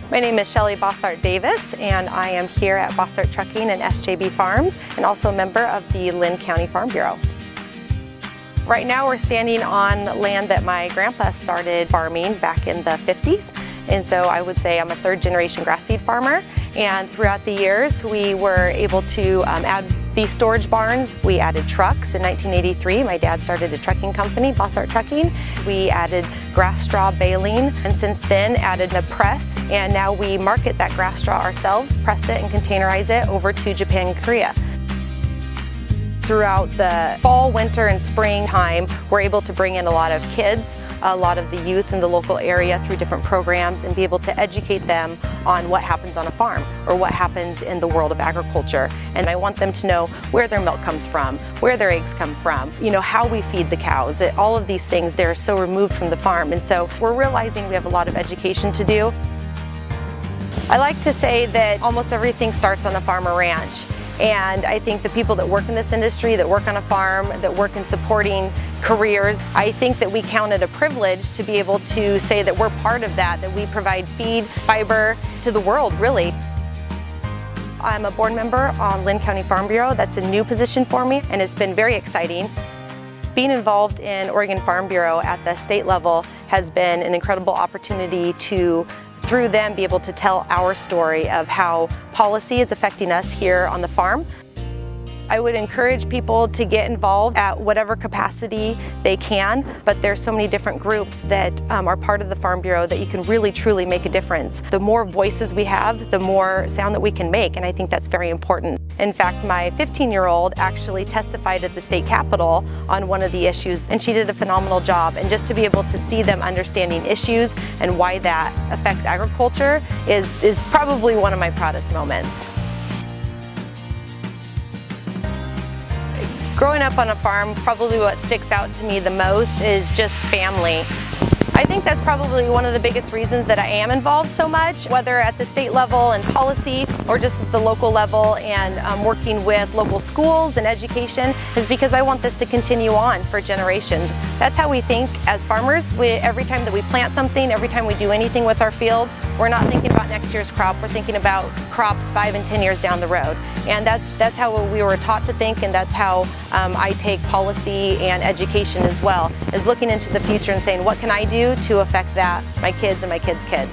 My name is Shelly Boshart Davis, and I am here at Boshart Trucking and SJB Farms, and also a member of the Linn County Farm Bureau. Right now we're standing on land that my grandpa started farming back in the 50s, and so I would say I'm a third generation grass seed farmer. And throughout the years we were able to add these storage barns. We added trucks. In 1983 my dad started a trucking company, Boshart Trucking. We added grass straw baling, and since then added a press, and now we market that grass straw ourselves, press it and containerize it over to Japan and Korea. Throughout the fall, winter, and spring time, we're able to bring in a lot of kids, a lot of the youth in the local area through different programs, and be able to educate them on what happens on a farm or what happens in the world of agriculture. And I want them to know where their milk comes from, where their eggs come from, how we feed the cows. All of these things, they're so removed from the farm, and so we're realizing we have a lot of education to do. I like to say that almost everything starts on a farm or ranch. And I think the people that work in this industry, that work on a farm, that work in supporting careers, I think that we count it a privilege to be able to say that we're part of that we provide feed, fiber to the world, really. I'm a board member on Linn County Farm Bureau. That's a new position for me, and it's been very exciting. Being involved in Oregon Farm Bureau at the state level has been an incredible opportunity to, through them, be able to tell our story of how policy is affecting us here on the farm. I would encourage people to get involved at whatever capacity they can, but there's so many different groups that are part of the Farm Bureau that you can really truly make a difference. The more voices we have, the more sound that we can make, and I think that's very important. In fact, my 15-year-old actually testified at the state capitol on one of the issues, and she did a phenomenal job. And just to be able to see them understanding issues and why that affects agriculture is probably one of my proudest moments. Growing up on a farm, probably what sticks out to me the most is just family. I think that's probably one of the biggest reasons that I am involved so much, whether at the state level and policy or just at the local level, and working with local schools and education, is because I want this to continue on for generations. That's how we think as farmers. Every time that we plant something, every time we do anything with our field, we're not thinking about next year's crop, we're thinking about crops 5 and 10 years down the road. And that's how we were taught to think, and that's how I take policy and education as well, is looking into the future and saying, what can I do to affect that, my kids and my kids' kids.